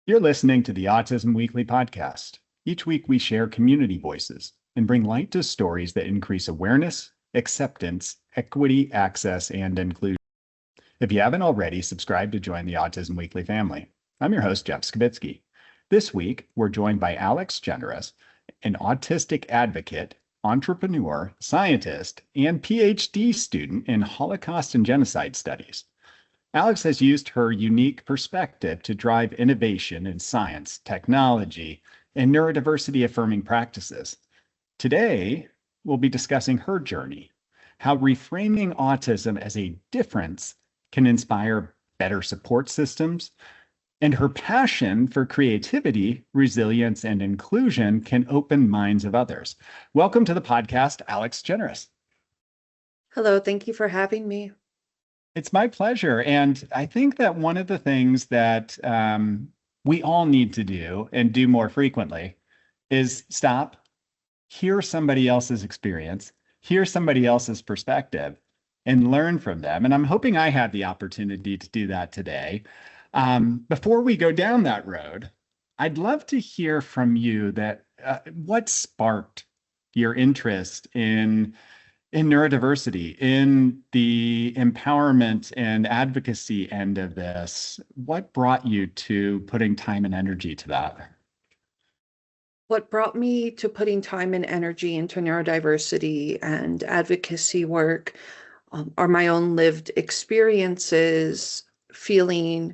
You're listening to the Autism Weekly podcast. Each week, we share community voices and bring light to stories that increase awareness, acceptance, equity, access, and inclusion. If you haven't already, subscribe to join the Autism Weekly family. I'm your host, Jeff Skibitsky. This week, we're joined by Alix, an autistic advocate, entrepreneur, scientist, and PhD student in Holocaust and genocide studies. Alix has used her unique perspective to drive innovation in science, technology, and neurodiversity affirming practices. Today, we'll be discussing her journey, how reframing autism as a difference can inspire better support systems, and her passion for creativity, resilience, and inclusion can open minds of others. Welcome to the podcast, Alix. Hello, thank you for having me. It's my pleasure. And I think that one of the things that we all need to do and do more frequently is stop, hear somebody else's experience, hear somebody else's perspective, and learn from them. And I'm hoping I had the opportunity to do that today. Before we go down that road, I'd love to hear from you that what sparked your interest in neurodiversity, in the empowerment and advocacy end of this. What brought you to putting time and energy to that? What brought me to putting time and energy into neurodiversity and advocacy work are my own lived experiences, feeling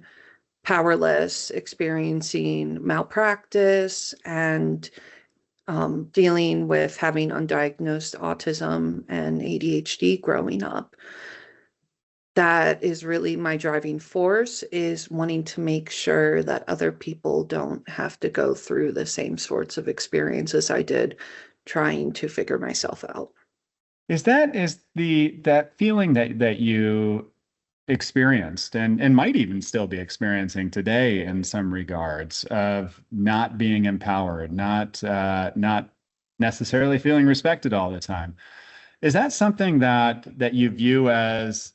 powerless, experiencing malpractice, and dealing with having undiagnosed autism and ADHD growing up. That is really my driving force, is wanting to make sure that other people don't have to go through the same sorts of experiences I did trying to figure myself out. Is that feeling that you experienced and might even still be experiencing today in some regards of not being empowered, not necessarily feeling respected all the time. Is that something that you view as,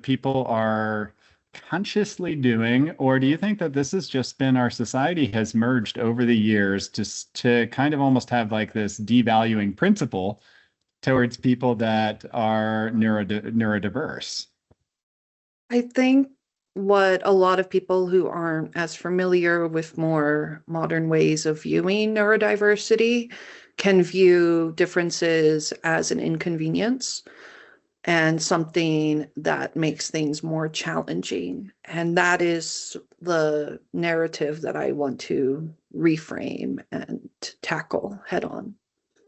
people are consciously doing, or do you think that this has just been our society has merged over the years to kind of almost have like this devaluing principle towards people that are neurodiverse? I think what a lot of people who aren't as familiar with more modern ways of viewing neurodiversity can view differences as an inconvenience and something that makes things more challenging. And that is the narrative that I want to reframe and tackle head on.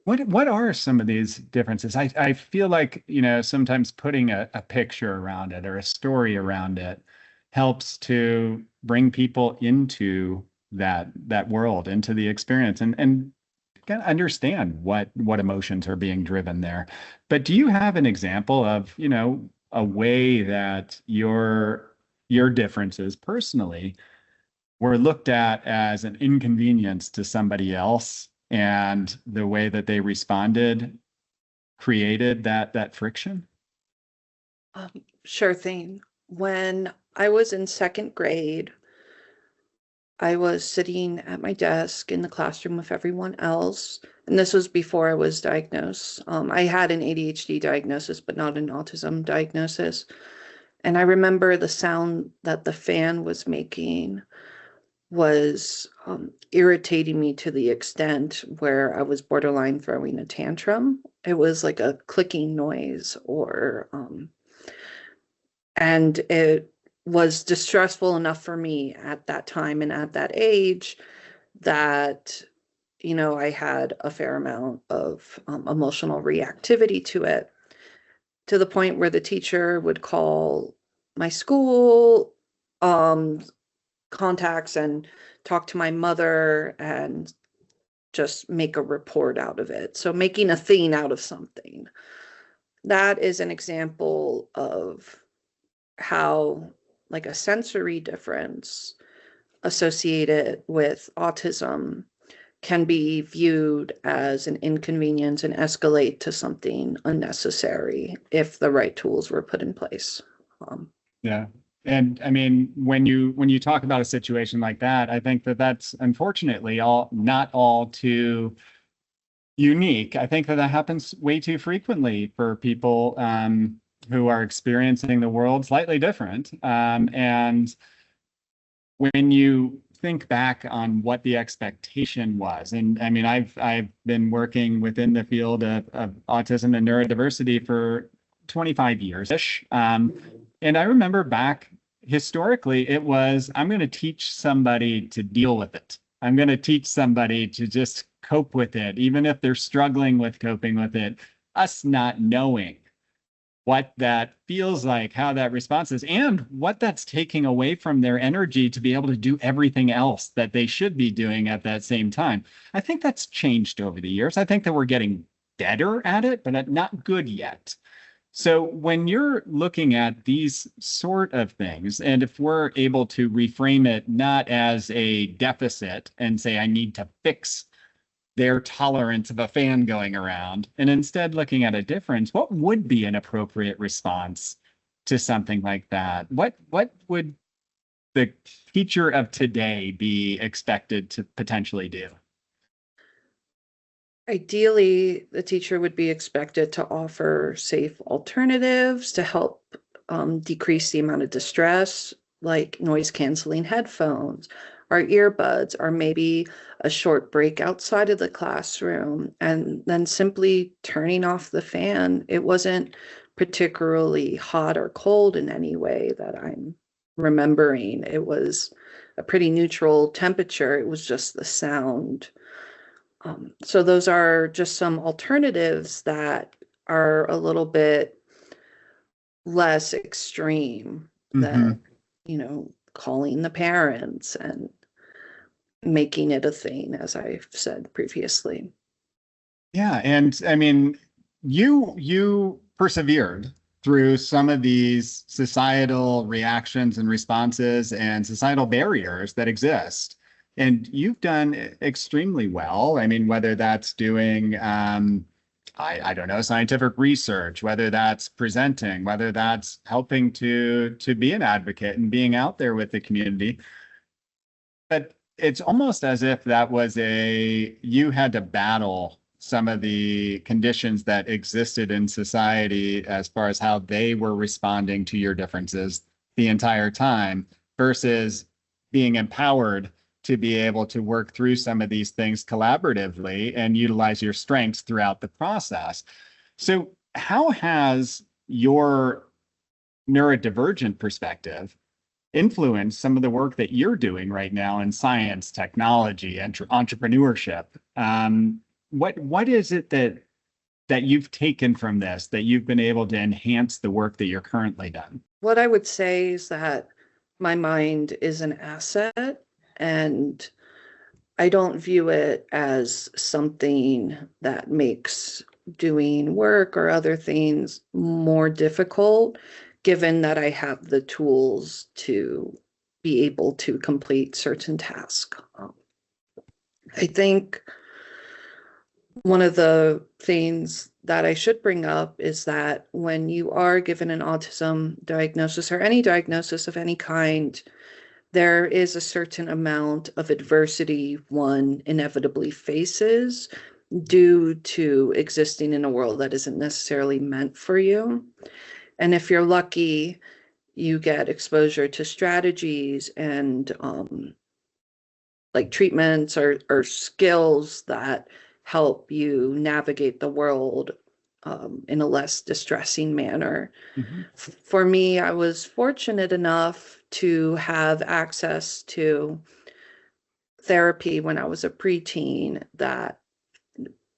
What are some of these differences? I feel like, sometimes putting a picture around it or a story around it helps to bring people into that world, into the experience and kind of understand what emotions are being driven there. But do you have an example of, a way that your differences personally were looked at as an inconvenience to somebody else, and the way that they responded created that friction? Sure thing. When I was in second grade, I was sitting at my desk in the classroom with everyone else, and this was before I was diagnosed. I had an ADHD diagnosis, but not an autism diagnosis. And I remember the sound that the fan was making was irritating me to the extent where I was borderline throwing a tantrum. It was like a clicking noise, and it was distressful enough for me at that time and at that age that, I had a fair amount of emotional reactivity to it, to the point where the teacher would call my school contacts and talk to my mother and just make a report out of it. So making a thing out of something. That is an example of how, like, a sensory difference associated with autism can be viewed as an inconvenience and escalate to something unnecessary if the right tools were put in place. Yeah. And I mean, when you talk about a situation like that, I think that that's unfortunately all not all too unique. I think that that happens way too frequently for people who are experiencing the world slightly different. And when you think back on what the expectation was, and I mean, I've been working within the field of autism and neurodiversity for 25 years-ish. And I remember back historically, it was, I'm going to teach somebody to deal with it. I'm going to teach somebody to just cope with it, even if they're struggling with coping with it, us not knowing what that feels like, how that response is, and what that's taking away from their energy to be able to do everything else that they should be doing at that same time. I think that's changed over the years. I think that we're getting better at it, but not good yet. So when you're looking at these sort of things, and if we're able to reframe it not as a deficit and say, I need to fix their tolerance of a fan going around, and instead looking at a difference, what would be an appropriate response to something like that? What would the teacher of today be expected to potentially do? Ideally, the teacher would be expected to offer safe alternatives to help decrease the amount of distress, like noise canceling headphones or earbuds, or maybe a short break outside of the classroom, and then simply turning off the fan. It wasn't particularly hot or cold in any way that I'm remembering. It was a pretty neutral temperature. It was just the sound. So those are just some alternatives that are a little bit less extreme Mm-hmm. than, calling the parents and making it a thing, as I've said previously. Yeah, and I mean, you persevered through some of these societal reactions and responses and societal barriers that exist. And you've done extremely well. I mean, whether that's doing I don't know, scientific research, whether that's presenting, whether that's helping to be an advocate and being out there with the community. But it's almost as if that was you had to battle some of the conditions that existed in society as far as how they were responding to your differences the entire time versus being empowered to be able to work through some of these things collaboratively and utilize your strengths throughout the process. So, how has your neurodivergent perspective influence some of the work that you're doing right now in science, technology, and entrepreneurship? What is it that you've taken from this that you've been able to enhance the work that you're currently doing? What I would say is that my mind is an asset, and I don't view it as something that makes doing work or other things more difficult, given that I have the tools to be able to complete certain tasks. I think one of the things that I should bring up is that when you are given an autism diagnosis or any diagnosis of any kind, there is a certain amount of adversity one inevitably faces due to existing in a world that isn't necessarily meant for you. And if you're lucky, you get exposure to strategies and like treatments or skills that help you navigate the world in a less distressing manner. Mhm. For me, I was fortunate enough to have access to therapy when I was a preteen that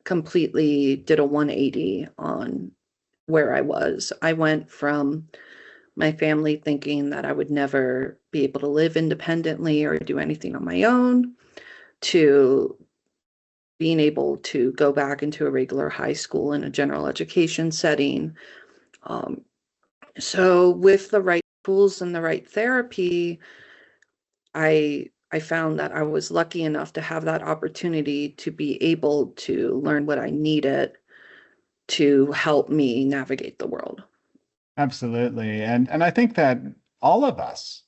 completely did a 180 on where I was. I went from my family thinking that I would never be able to live independently or do anything on my own to being able to go back into a regular high school in a general education setting. Um, so with the right tools and the right therapy, I found that I was lucky enough to have that opportunity to be able to learn what I needed to help me navigate the world. Absolutely. And I think that all of us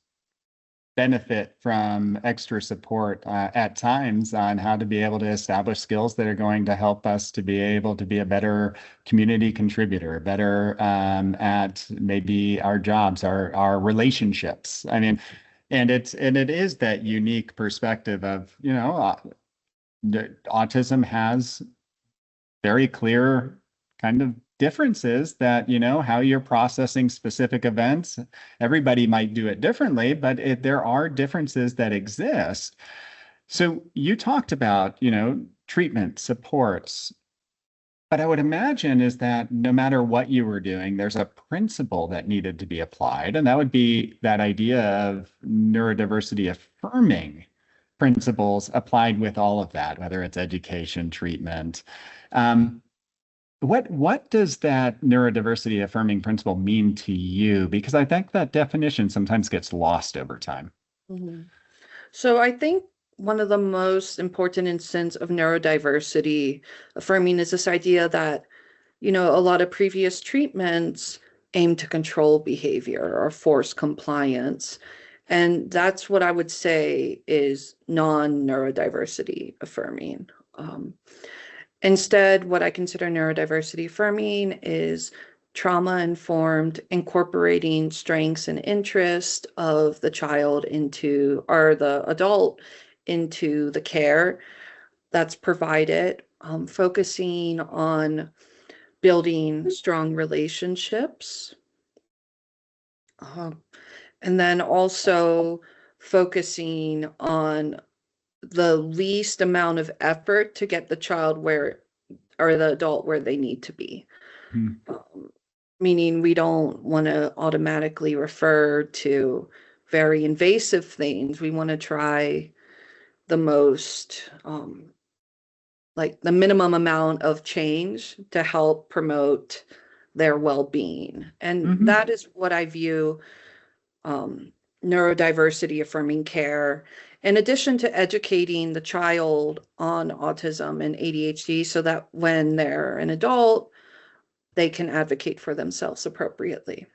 benefit from extra support at times on how to be able to establish skills that are going to help us to be able to be a better community contributor, better at maybe our jobs, our relationships. I mean, and it is that unique perspective of, autism has very clear kind of differences that, how you're processing specific events. Everybody might do it differently, but there are differences that exist. So you talked about, treatment, supports, but I would imagine is that no matter what you were doing, there's a principle that needed to be applied. And that would be that idea of neurodiversity affirming principles applied with all of that, whether it's education, treatment. What does that neurodiversity affirming principle mean to you? Because I think that definition sometimes gets lost over time. Mhm. So I think one of the most important instances of neurodiversity affirming is this idea that, a lot of previous treatments aim to control behavior or force compliance. And that's what I would say is non-neurodiversity affirming. Instead, what I consider neurodiversity affirming is trauma-informed, incorporating strengths and interests of the child into, or the adult into the care that's provided, focusing on building strong relationships, and then also focusing on the least amount of effort to get the child where, or the adult where they need to be. Meaning we don't want to automatically refer to very invasive things. We want to try the most, like the minimum amount of change to help promote their well-being. And that is what I view neurodiversity affirming care, in addition to educating the child on autism and ADHD so that when they're an adult, they can advocate for themselves appropriately.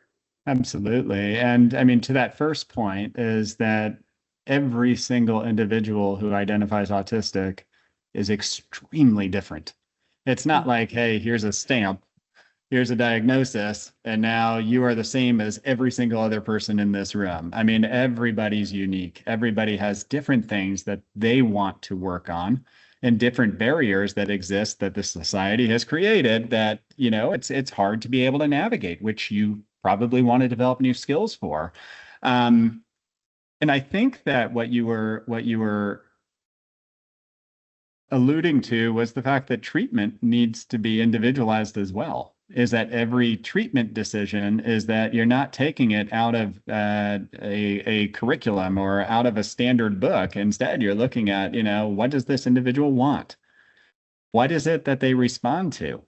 Absolutely. And I mean, to that first point is that every single individual who identifies autistic is extremely different. It's not like, hey, here's a stamp, here's a diagnosis, and now you are the same as every single other person in this room. I mean, everybody's unique. Everybody has different things that they want to work on and different barriers that exist that the society has created that, it's hard to be able to navigate, which you probably want to develop new skills for. And I think that what you were alluding to was the fact that treatment needs to be individualized as well. Is that every treatment decision is that you're not taking it out of a curriculum or out of a standard book. Instead, you're looking at, what does this individual want? What is it that they respond to?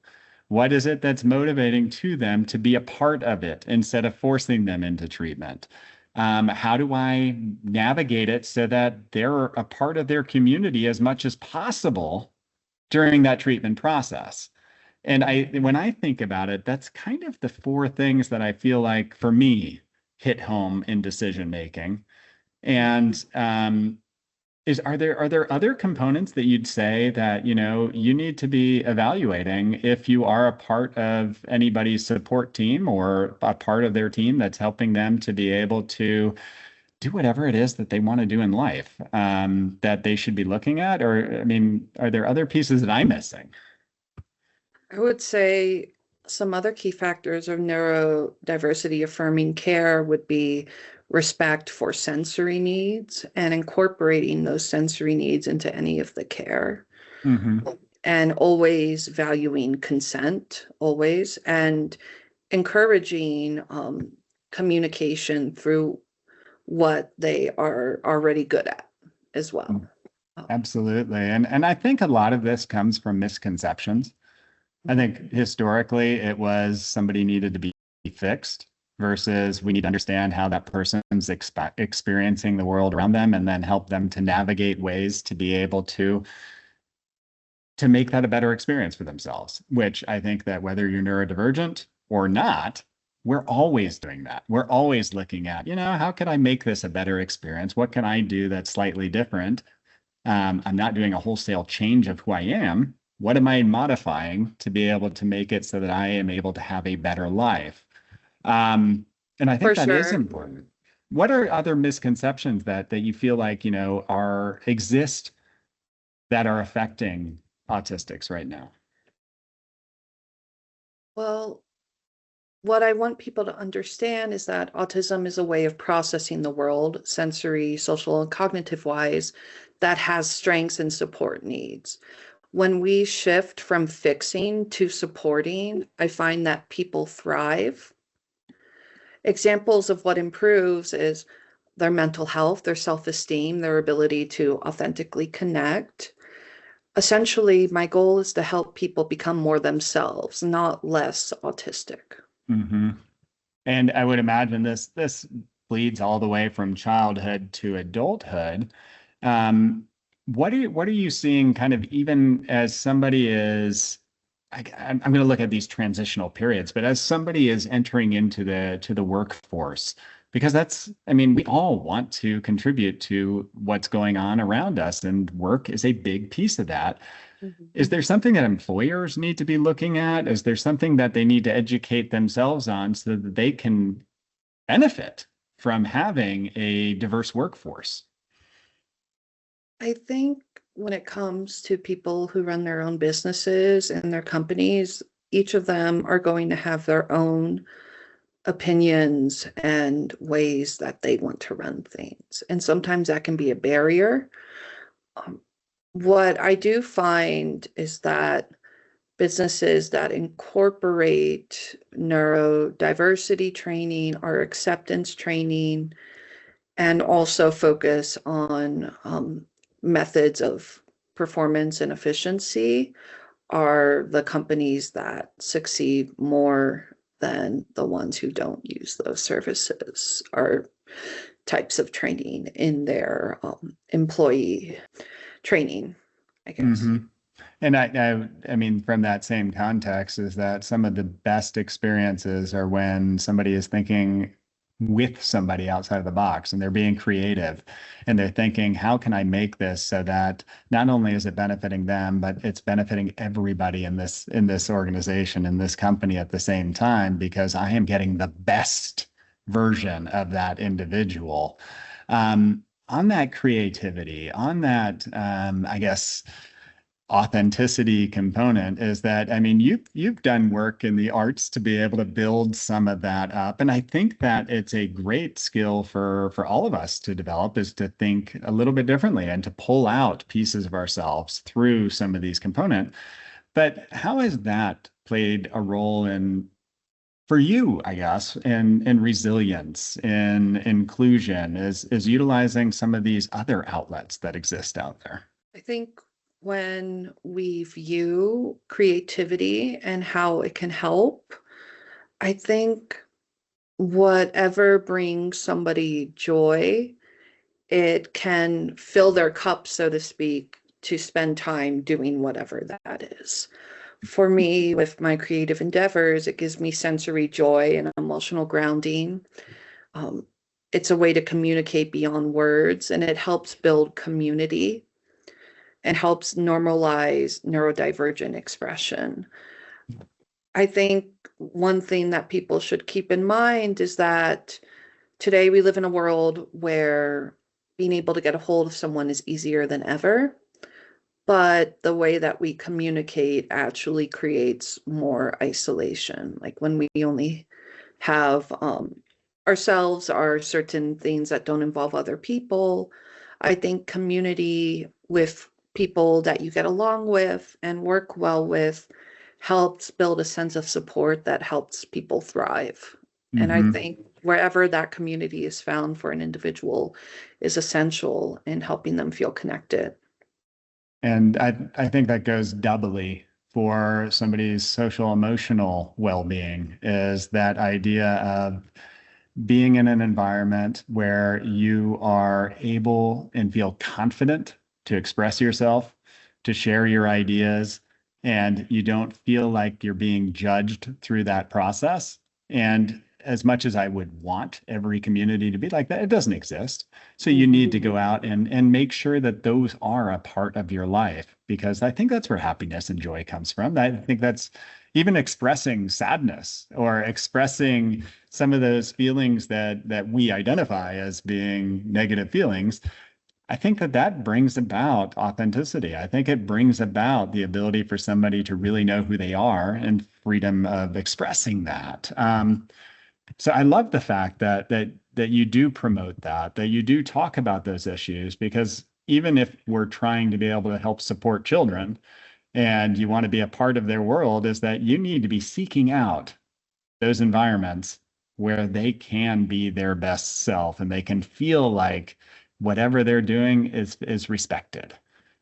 What is it that's motivating to them to be a part of it instead of forcing them into treatment? How do I navigate it so that they're a part of their community as much as possible during that treatment process? And when I think about it, that's kind of the four things that I feel like for me hit home in decision making. And are there other components that you'd say that, you need to be evaluating if you are a part of anybody's support team or a part of their team that's helping them to be able to do whatever it is that they want to do in life, that they should be looking at? Or, I mean, are there other pieces that I'm missing? I would say some other key factors of neurodiversity affirming care would be respect for sensory needs and incorporating those sensory needs into any of the care. And always valuing consent, always, and encouraging communication through what they are already good at as well. Absolutely. And I think a lot of this comes from misconceptions. I think historically it was somebody needed to be fixed versus we need to understand how that person's experiencing the world around them and then help them to navigate ways to be able to make that a better experience for themselves, which I think that whether you're neurodivergent or not, we're always doing that. We're always looking at, how can I make this a better experience? What can I do that's slightly different? I'm not doing a wholesale change of who I am. What am I modifying to be able to make it so that I am able to have a better life? And I think For that is sure. important. What are other misconceptions that you feel like, are exist that are affecting autistics right now? Well, what I want people to understand is that autism is a way of processing the world, sensory, social, and cognitive wise, that has strengths and support needs. When we shift from fixing to supporting, I find that people thrive. Examples of what improves is their mental health, their self-esteem, their ability to authentically connect. Essentially, my goal is to help people become more themselves, not less autistic. Hmm. And I would imagine this bleeds all the way from childhood to adulthood. Um, what are you seeing kind of even as somebody is, I'm going to look at these transitional periods, but as somebody is entering into the workforce, because I mean, we all want to contribute to what's going on around us, and work is a big piece of that. Mhm. Is there something that employers need to be looking at? Is there something that they need to educate themselves on so that they can benefit from having a diverse workforce? I think when it comes to people who run their own businesses and their companies, each of them are going to have their own opinions and ways that they want to run things. And sometimes that can be a barrier. Um, what I do find is that businesses that incorporate neurodiversity training or acceptance training and also focus on methods of performance and efficiency are the companies that succeed more than the ones who don't use those services or types of training in their employee training, I guess. Hmm. And I mean, from that same context, is that some of the best experiences are when somebody is thinking with somebody outside of the box and they're being creative and they're thinking, how can I make this so that not only is it benefiting them, but it's benefiting everybody in this organization, in this company at the same time, because I am getting the best version of that individual. On that creativity, on that, I guess, authenticity component is that, I mean, you've done work in the arts to be able to build some of that up, and I think that it's a great skill for all of us to develop, is to think a little bit differently and to pull out pieces of ourselves through some of these components. But how has that played a role in, for you, I guess, in resilience, in inclusion, is utilizing some of these other outlets that exist out there? I think when we view creativity and how it can help, I think whatever brings somebody joy, it can fill their cup, so to speak, to spend time doing whatever that is. For me, with my creative endeavors, it gives me sensory joy and emotional grounding. Um, it's a way to communicate beyond words, and it helps build community and helps normalize neurodivergent expression. I think one thing that people should keep in mind is that today we live in a world where being able to get a hold of someone is easier than ever, but the way that we communicate actually creates more isolation. Like when we only have ourselves or certain things that don't involve other people, I think community with people that you get along with and work well with helps build a sense of support that helps people thrive. And I Hmm. think wherever that community is found for an individual is essential in helping them feel connected. And I think that goes doubly for somebody's social emotional well-being, is that idea of being in an environment where you are able and feel confident to express yourself, to share your ideas, and you don't feel like you're being judged through that process. And as much as I would want every community to be like that, it doesn't exist. So you need to go out and make sure that those are a part of your life, because I think that's where happiness and joy comes from. I think that's even expressing sadness or expressing some of those feelings that we identify as being negative feelings. I think that brings about authenticity. I think it brings about the ability for somebody to really know who they are and freedom of expressing that. So I love the fact that you do promote that you do talk about those issues, because even if we're trying to be able to help support children and you want to be a part of their world, is that you need to be seeking out those environments where they can be their best self and they can feel like whatever they're doing is respected.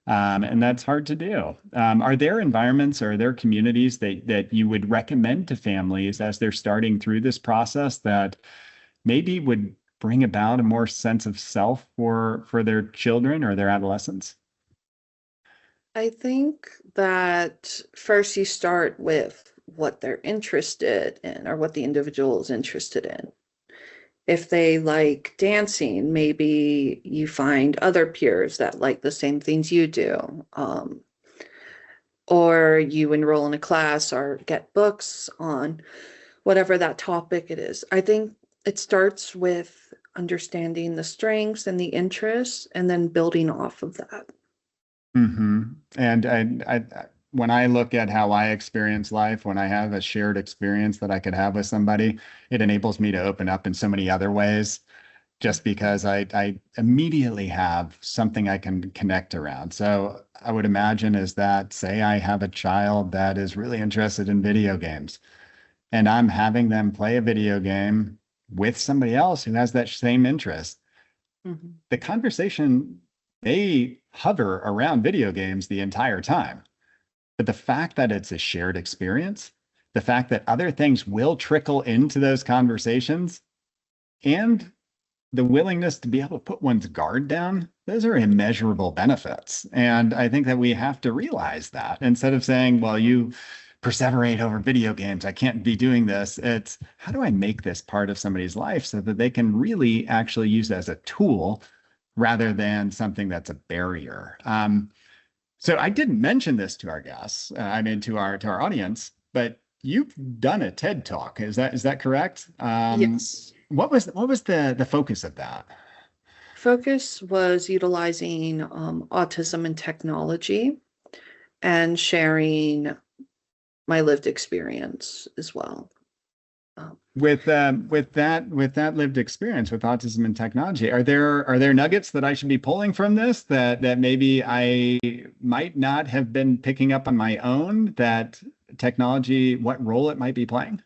And that's hard to do. Are there environments or are there communities that you would recommend to families as they're starting through this process that maybe would bring about a more sense of self for their children or their adolescents? I think that first you start with what they're interested in or what the individual is interested in. If they like dancing, maybe you find other peers that like the same things you do. Or you enroll in a class or get books on whatever that topic it is. I think it starts with understanding the strengths and the interests and then building off of that. And when I look at how I experience life, when I have a shared experience that I could have with somebody, it enables me to open up in so many other ways, just because I immediately have something I can connect around. So I would imagine is that, say I have a child that is really interested in video games, and I'm having them play a video game with somebody else who has that same interest. The conversation may hover around video games the entire time. But the fact that it's a shared experience, the fact that other things will trickle into those conversations, and the willingness to be able to put one's guard down, those are immeasurable benefits. And I think that we have to realize that instead of saying, well, you perseverate over video games, I can't be doing this. It's how do I make this part of somebody's life so that they can really actually use it as a tool rather than something that's a barrier. So I didn't mention this to our guests, to our audience, but you've done a TED Talk. Is that correct? Yes. What was the focus of that? Focus was utilizing autism and technology and sharing my lived experience as well. With that lived experience with autism and technology, are there nuggets that I should be pulling from this that maybe I might not have been picking up on my own, that technology, what role it might be playing?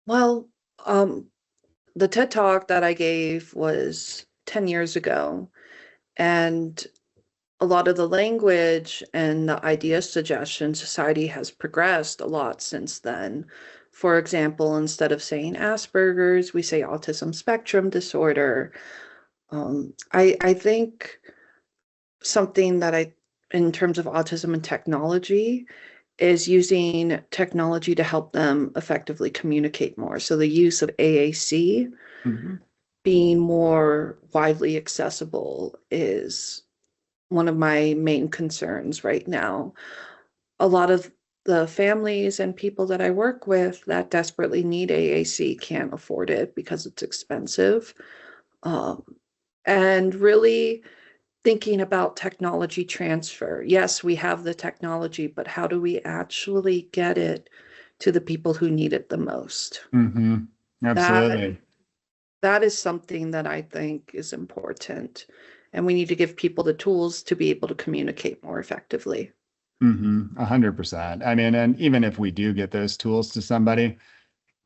Well, the TED Talk that I gave was 10 years ago, and a lot of the language and the idea suggestion society has progressed a lot since then. For example, instead of saying Asperger's, we say autism spectrum disorder. I think something in terms of autism and technology, is using technology to help them effectively communicate more. So the use of AAC being more widely accessible is one of my main concerns right now. A lot of the families and people that I work with that desperately need AAC can't afford it because it's expensive. And really thinking about technology transfer. Yes, we have the technology, but how do we actually get it to the people who need it the most? Absolutely. That is something that I think is important. And we need to give people the tools to be able to communicate more effectively. 100%. I mean, and even if we do get those tools to somebody,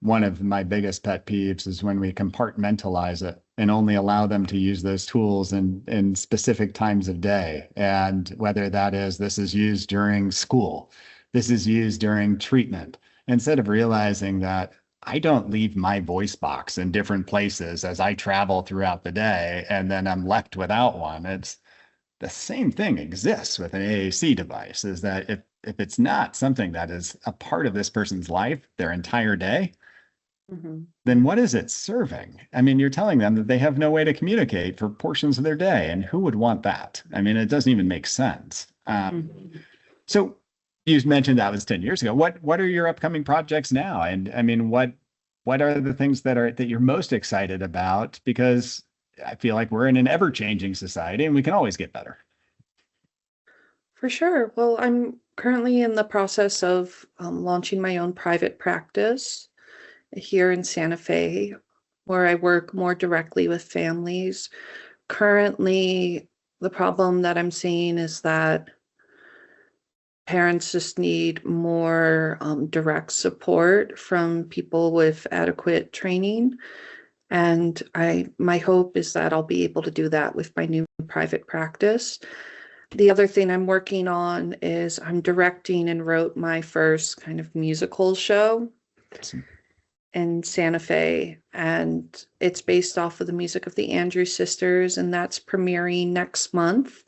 one of my biggest pet peeves is when we compartmentalize it and only allow them to use those tools in specific times of day. And whether that is, this is used during school, this is used during treatment, instead of realizing that I don't leave my voice box in different places as I travel throughout the day and then I'm left without one. It's the same thing exists with an AAC device, is that if it's not something that is a part of this person's life their entire day, then what is it serving? I mean, you're telling them that they have no way to communicate for portions of their day, and who would want that? I mean, it doesn't even make sense. So you mentioned that was 10 years ago. What are your upcoming projects now? And I mean, what are the things that you're most excited about? Because I feel like we're in an ever-changing society and we can always get better. For sure. Well, I'm currently in the process of launching my own private practice here in Santa Fe, where I work more directly with families. Currently, the problem that I'm seeing is that parents just need more direct support from people with adequate training. And my hope is that I'll be able to do that with my new private practice. The other thing I'm working on is I'm directing and wrote my first kind of musical show in Santa Fe, and it's based off of the music of the Andrews Sisters, and that's premiering next month.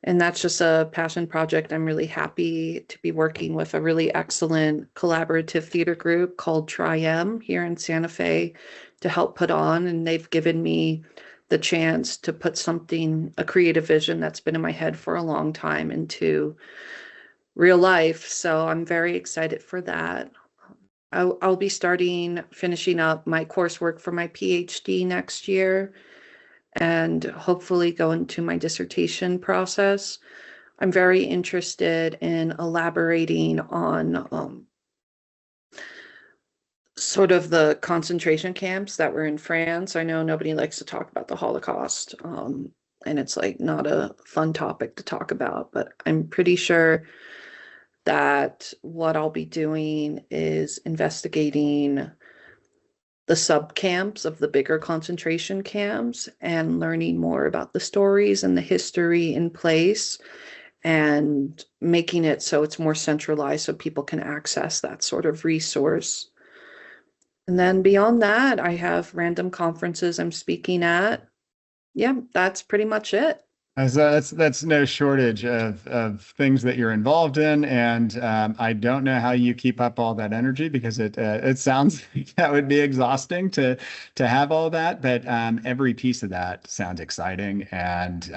And that's just a passion project. I'm really happy to be working with a really excellent collaborative theater group called Tri-M here in Santa Fe to help put on, and they've given me the chance to put a creative vision that's been in my head for a long time into real life. So I'm very excited for that. I'll be finishing up my coursework for my PhD next year and hopefully go into my dissertation process. I'm very interested in elaborating on sort of the concentration camps that were in France. I know nobody likes to talk about the Holocaust, and it's like not a fun topic to talk about, but I'm pretty sure that what I'll be doing is investigating the sub camps of the bigger concentration camps and learning more about the stories and the history in place and making it so it's more centralized so people can access that sort of resource. And then beyond that, I have random conferences I'm speaking at. Yeah, that's pretty much it. That's no shortage of things that you're involved in, and I don't know how you keep up all that energy because it sounds like that would be exhausting to have all that. But every piece of that sounds exciting, and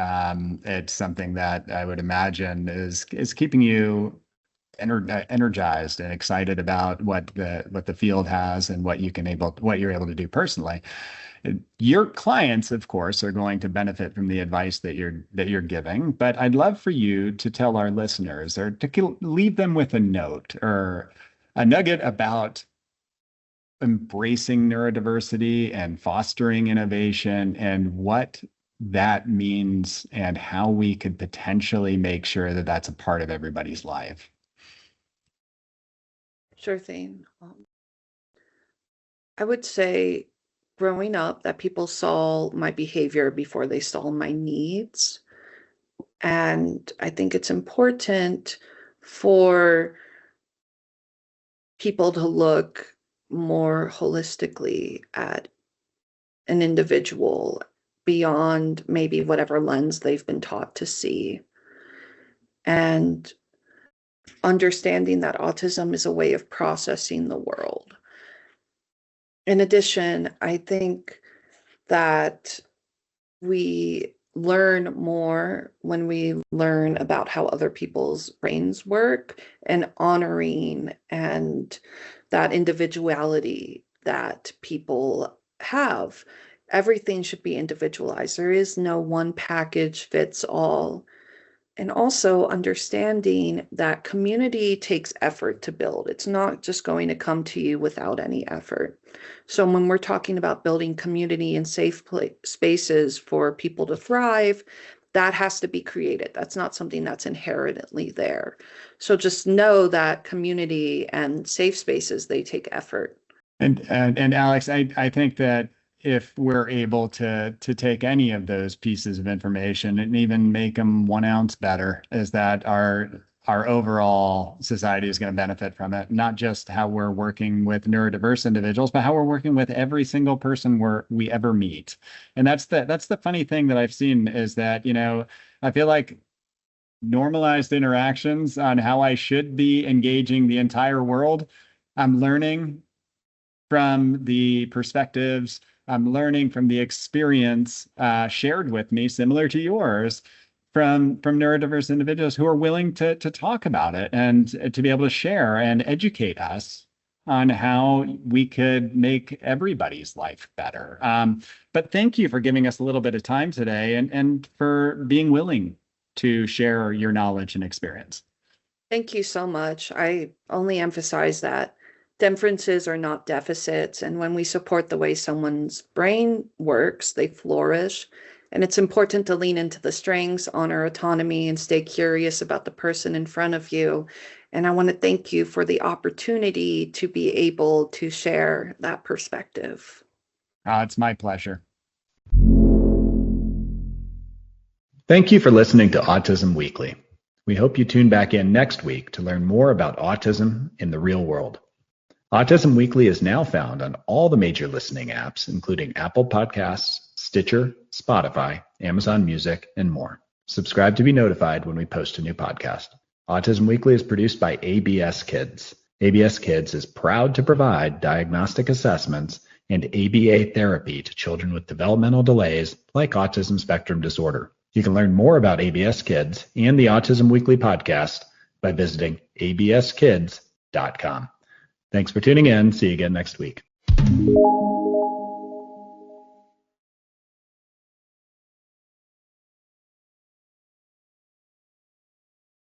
it's something that I would imagine is keeping you energized and excited about what the field has and what you're able to do personally. Your clients, of course, are going to benefit from the advice that you're giving, but I'd love for you to tell our listeners or to leave them with a note or a nugget about embracing neurodiversity and fostering innovation and what that means and how we could potentially make sure that that's a part of everybody's life. Sure thing. I would say growing up that people saw my behavior before they saw my needs. And I think it's important for people to look more holistically at an individual beyond maybe whatever lens they've been taught to see. And understanding that autism is a way of processing the world. In addition, I think that we learn more when we learn about how other people's brains work and honoring and that individuality that people have. Everything should be individualized. There is no one package fits all. And also understanding that community takes effort to build. It's not just going to come to you without any effort. So when we're talking about building community and safe spaces for people to thrive, that has to be created. That's not something that's inherently there. So just know that community and safe spaces, they take effort. And Alix, I think that if we're able to take any of those pieces of information and even make them 1 ounce better, is that our overall society is going to benefit from it. Not just how we're working with neurodiverse individuals, but how we're working with every single person we ever meet. And that's the funny thing that I've seen is that, I feel like normalized interactions on how I should be engaging the entire world, I'm learning from the perspectives I'm learning from the experience shared with me, similar to yours, from neurodiverse individuals who are willing to talk about it and to be able to share and educate us on how we could make everybody's life better. But thank you for giving us a little bit of time today and for being willing to share your knowledge and experience. Thank you so much. I only emphasize that differences are not deficits. And when we support the way someone's brain works, they flourish. And it's important to lean into the strengths, honor autonomy, and stay curious about the person in front of you. And I want to thank you for the opportunity to be able to share that perspective. It's my pleasure. Thank you for listening to Autism Weekly. We hope you tune back in next week to learn more about autism in the real world. Autism Weekly is now found on all the major listening apps, including Apple Podcasts, Stitcher, Spotify, Amazon Music, and more. Subscribe to be notified when we post a new podcast. Autism Weekly is produced by ABS Kids. ABS Kids is proud to provide diagnostic assessments and ABA therapy to children with developmental delays like autism spectrum disorder. You can learn more about ABS Kids and the Autism Weekly podcast by visiting abskids.com. Thanks for tuning in. See you again next week.